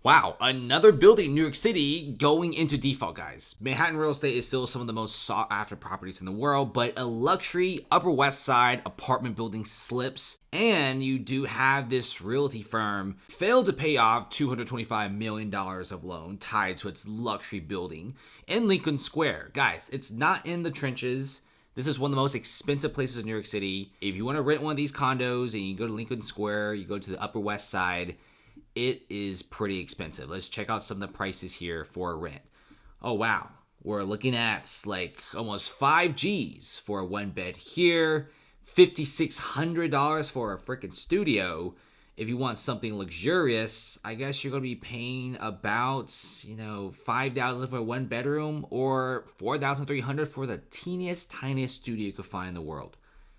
Wow, another building in New York City going into default, guys. Manhattan real estate is still some of the most sought after properties in the world, but a luxury Upper West Side apartment building slips, and you do have this realty firm failed to pay off $225 million of loan tied to its luxury building in Lincoln Square. Guys, it's not in the trenches. This is one of the most expensive places in New York City. If you want to rent one of these condos and you go to Lincoln Square, you go to the Upper West Side, it is pretty expensive. Let's check out some of the prices here for a rent. Oh, wow. We're looking at like almost 5 G's for a one bed here, $5,600 for a freaking studio. If you want something luxurious, I guess you're going to be paying about, $5,000 for a one bedroom or $4,300 for the teeniest, tiniest studio you could find in the world.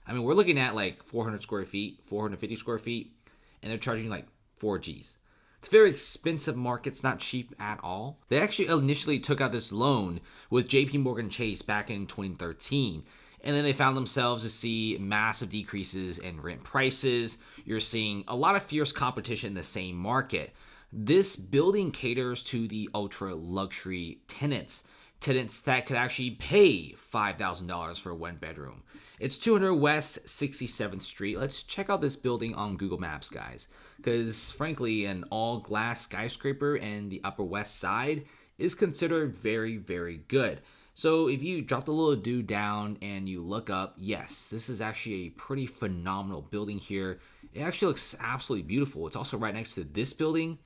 I mean, we're looking at like 400 square feet, 450 square feet, and they're charging like 4 G's. It's a very expensive market. It's not cheap at all. They actually initially took out this loan with JP Morgan Chase back in 2013. And then they found themselves to see massive decreases in rent prices. You're seeing a lot of fierce competition in the same market. This building caters to the ultra luxury tenants that could actually pay $5,000 for a one bedroom. It's 200 West 67th Street. Let's check out this building on Google Maps, guys. Because frankly, an all-glass skyscraper in the Upper West Side is considered very, very good. So if you drop the little dude down and you look up, yes, this is actually a pretty phenomenal building here. It actually looks absolutely beautiful. It's also right next to this building.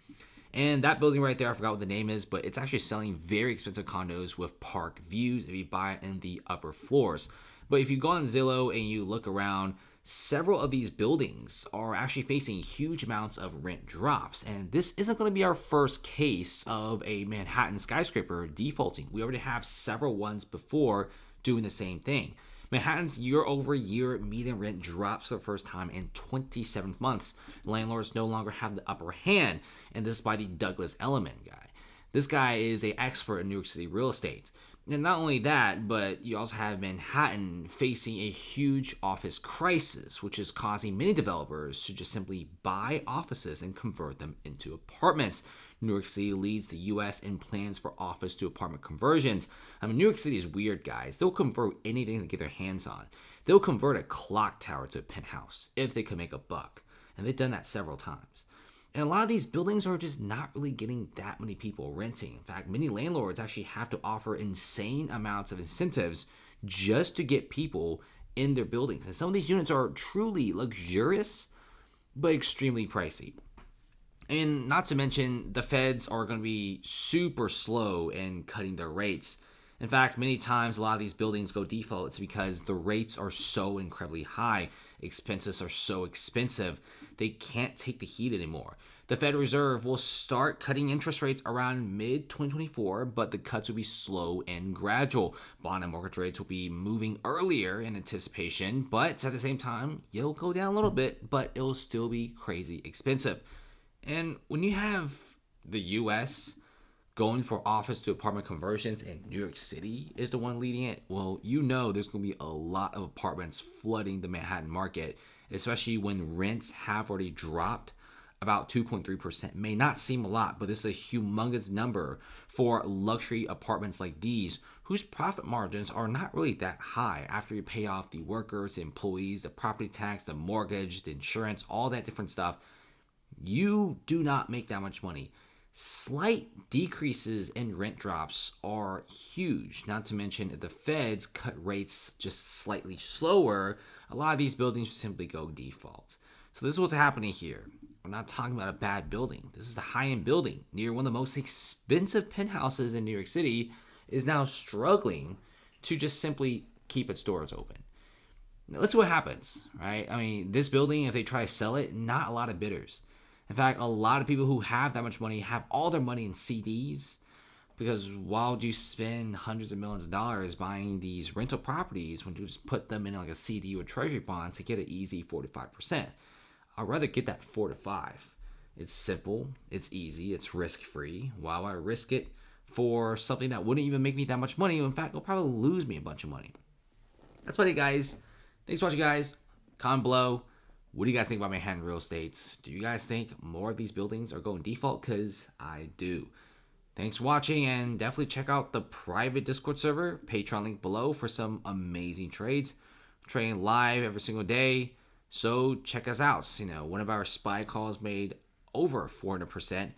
And that building right there, I forgot what the name is, but it's actually selling very expensive condos with park views if you buy it in the upper floors. But if you go on Zillow and you look around, several of these buildings are actually facing huge amounts of rent drops. And this isn't going to be our first case of a Manhattan skyscraper defaulting. We already have several ones before doing the same thing. Manhattan's year-over-year median rent drops for the first time in 27 months. Landlords no longer have the upper hand, and this is by the Douglas Elliman guy. This guy is an expert in New York City real estate. And not only that, but you also have Manhattan facing a huge office crisis, which is causing many developers to just simply buy offices and convert them into apartments. New York City leads the U.S. in plans for office to apartment conversions. I mean, New York City is weird, guys. They'll convert anything they get their hands on. They'll convert a clock tower to a penthouse if they can make a buck. And they've done that several times. And a lot of these buildings are just not really getting that many people renting. In fact, many landlords actually have to offer insane amounts of incentives just to get people in their buildings. And some of these units are truly luxurious, but extremely pricey. And not to mention, the feds are going to be super slow in cutting their rates. In fact, many times a lot of these buildings go default. It's because the rates are so incredibly high. Expenses are so expensive. They can't take the heat anymore. The Federal Reserve will start cutting interest rates around mid-2024, but the cuts will be slow and gradual. Bond and mortgage rates will be moving earlier in anticipation, but at the same time, it'll go down a little bit, but it'll still be crazy expensive. And when you have the U.S. going for office to apartment conversions and New York City is the one leading it, well, there's going to be a lot of apartments flooding the Manhattan market, especially when rents have already dropped about 2.3%. May not seem a lot, but this is a humongous number for luxury apartments like these, whose profit margins are not really that high after you pay off the workers, the employees, the property tax, the mortgage, the insurance, all that different stuff. You do not make that much money. Slight decreases in rent drops are huge. Not to mention, if the feds cut rates just slightly slower, a lot of these buildings simply go default. So this is what's happening here. We're not talking about a bad building. This is the high-end building near one of the most expensive penthouses in New York City is now struggling to just simply keep its doors open. Now, let's see what happens, right? I mean, this building, if they try to sell it, not a lot of bidders. In fact, a lot of people who have that much money have all their money in CDs, because why would you spend hundreds of millions of dollars buying these rental properties when you just put them in like a CD or treasury bond to get an easy 45%? I'd rather get that 4 to 5. It's simple, it's easy, it's risk-free. Why would I risk it for something that wouldn't even make me that much money? In fact, it'll probably lose me a bunch of money. That's about it, guys. Thanks for watching, guys. Comment below. What do you guys think about Manhattan real estate? Do you guys think more of these buildings are going default? Because I do. Thanks for watching, and definitely check out the private Discord server, Patreon link below, for some amazing trades. Trading live every single day, so check us out. One of our SPY calls made over 400%,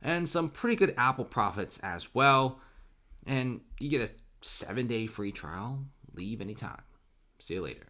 and some pretty good Apple profits as well. And you get a 7-day free trial. Leave anytime. See you later.